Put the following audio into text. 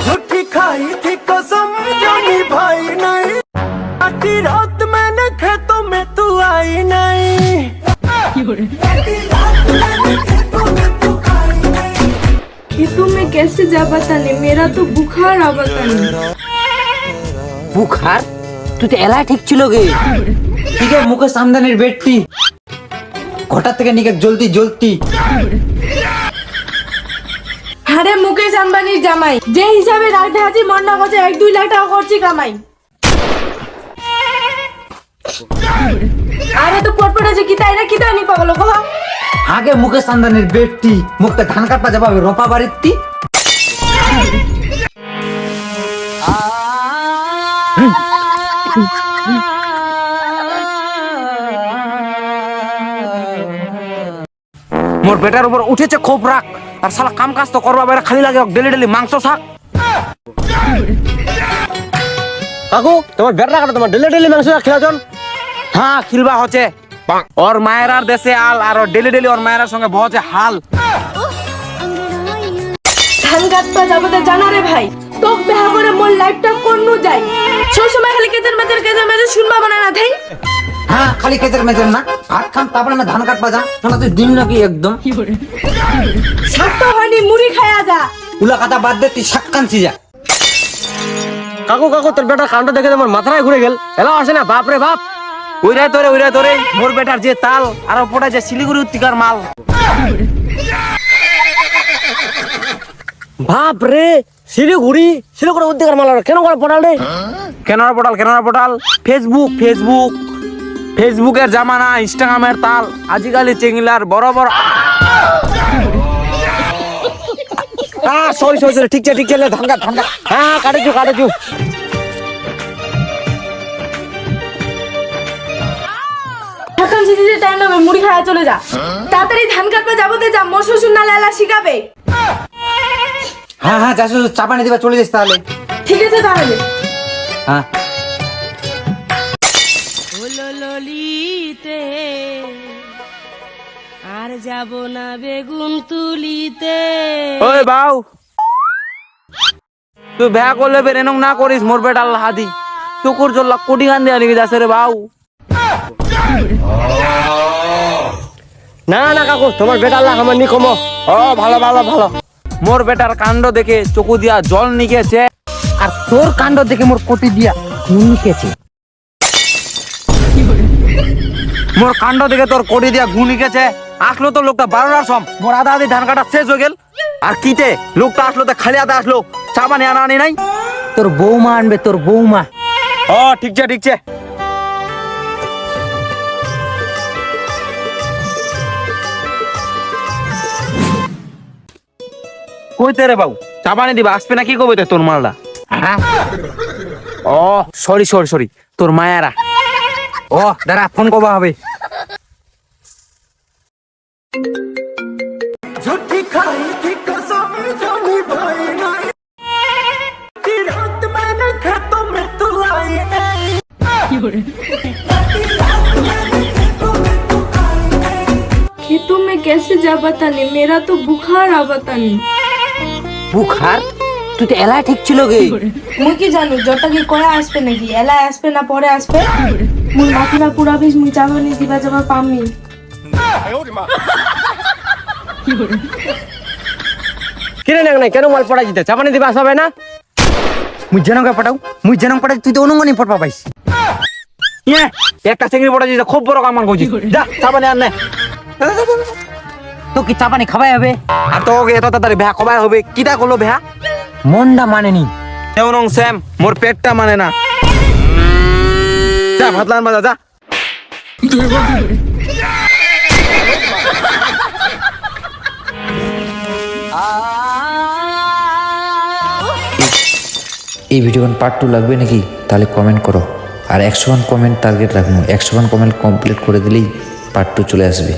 झूठी खाई थी कसम जानी भाई नहीं, आधी रात मैंने खेतों में तू आई नहीं। खेतों में कैसे जा पता नहीं, मेरा तो बुखार आ पता नहीं। বুখার? তুই তো এলাই ঠিক ছিল গে। ঠিক আছে মুকেশ আমদানির বেটটি ঘটা থেকে নিকে জ্বলতি জ্বলতি। আরে মুকেশ আম্বানির জামাই যে হিসাবে রাতে হাজি মন্না গছে 1-2 লাখ টাকা করছি কামাই। আরে তো পটপট আছে কি তাই না কি তাই নি পাগল কহ। আগে মুকেশ আমদানির বেটটি মুখতে ধান কাটপা যাবে রোপা বাড়িতি। মোর বেটার উপর উঠেছে খুব রাগ, আর শালা কাম কাজ তো করবা বেড়া খালি লাগে ডেলি ডেলি মাংস শাক। কাকু তোমার বেটা কাটা তোমার ডেলি ডেলি মাংস শাক খেলাছন? হ্যাঁ খিলবা হচ্ছে ওর মায়েরার দেশে আল, আর ডেলি ডেলি ওর মায়েরার সঙ্গে বহছে হাল। ধান কাটপা যাবো তো জানা রে ভাই, তোক বেহা করে মোর লাইফটা কোন্নু যায়। সব সময় খালি কেজের মেজের শুনবা বানা না থাই। হ্যাঁ খালি কেজের মেজের না, ভাত খাম তারপরে না ধান কাটপা যা। শোনা তুই দিন নাকি একদম শাক তো হয়নি মুড়ি খায়া যা। উলা কাটা বাদ দে, তুই শাক কানছি যা। কাকু কাকু তোর বেটার কাণ্ড দেখে তোমার মাথায় ঘুরে গেল, এলাও আসে না বাপ রে বাপ। ওইরাই তোরে মোর বেটার যে তাল, আর ওপরে যে শিলিগুড়ি উত্তিকার মাল। বাপ রে শিলিগুড়ি উদ্যোগের মাল কেন করে পড়াল রে? কেনার পোর্টাল ফেসবুকের জামানা, ইনস্টাগ্রামের তাল, আজিকালি চেঙ্গিলার বড় বড়। সরি ঠিক আছে ধান কাট। হ্যাঁ কাটেছু। এখন সিজিতে টাইম নেবে মুড়ি খায়া চলে যা। তাড়াতাড়ি ধান কাটপা যাবো তো যা, মোর শ্বশুর না লালা শিখাবে। হ্যাঁ চাষু চা পানি দিবা চলে যাস তাহলে। ঠিক আছে তাহলে। হ্যাঁ ললিতে আর যাব না বেগুন তুলিতে। ওই বাউ তুই ভ্যা করলে বেরেনং না করিস, মোর বেটা আল্লাহ হাদি চকুর জল্লা কোটি গান দেয়া লিখে যাচ্ছে রে বাউ। না কাকু তোমার বেটা আল্লাহ আমার নি কম। ও ভালো মোর বেটার কাণ্ড দেখে চকু দিয়া জল নিকেছে, আর তোর কাণ্ড দেখে মোর কোটি দিয়া নুন নিকেছে। মোর কাণ্ড দেখে তোর কোটি দিয়া ঘুন নিকেছে। আসলো তো লোকটা 12টার সম, মোর আধা ধান কাটা শেষ হয়ে গেল। আর কিতে লোকটা আসলো তো খালি আধা আসলো, চা পানি আনি নাই। তোর বৌমা আনবে, তোর বৌমা। ও ঠিক আছে কইতে রে বাবু, চা পানি দিবা আসবে না কি কবে তোর মালটা? হ্যাঁ ও সরি তোর মায়ারা। ও দাঁড়া ফোন কবা হবে। झूठी खाई थी कसम जानी भाई नहीं, आधी रात मैंने खेतों में तू आई नहीं। खेतों में कैसे जा पता नहीं, मेरा तो बुखार आ पता नहीं। বুখার? তুই তো এলাই ঠিক ছিল গে। মুই কি জানি জটা কি কয়া আসবে নাকি, এলা আসবে না পরে আসবে। মুই মাথা পুরা বেশ মুই চাবানি দিবা যাবা পামি। কিরে না কেন মাল পড়া দিতে চা পানি দিবা আসবে না? মুই জনকে পটাও, তুই তো অনুঙ্গনি পড়বা পাইস। ইয়ে একটা চিংড়ি পড়া দিতে খুব বড় কামান কইছিস। যা চা পানি আন নে। তো কি চা পানি খাবাই হবে? আর তো এত তাড়াতাড়ি ভ্যা খাবাই হবে? কিটা করলো ভ্যা? মনটা মানেনি। এমন সেম মোর পেটটা মানে না। যা ভাত লান বাজা যা। এই ভিডিও পার্ট 2 লাগবে নাকি? তাহলে কমেন্ট করো। আর 101 কমেন্ট টার্গেট রাখুন, 101 কমেন্ট কমপ্লিট করে দিলেই পার্ট 2 চলে আসবে।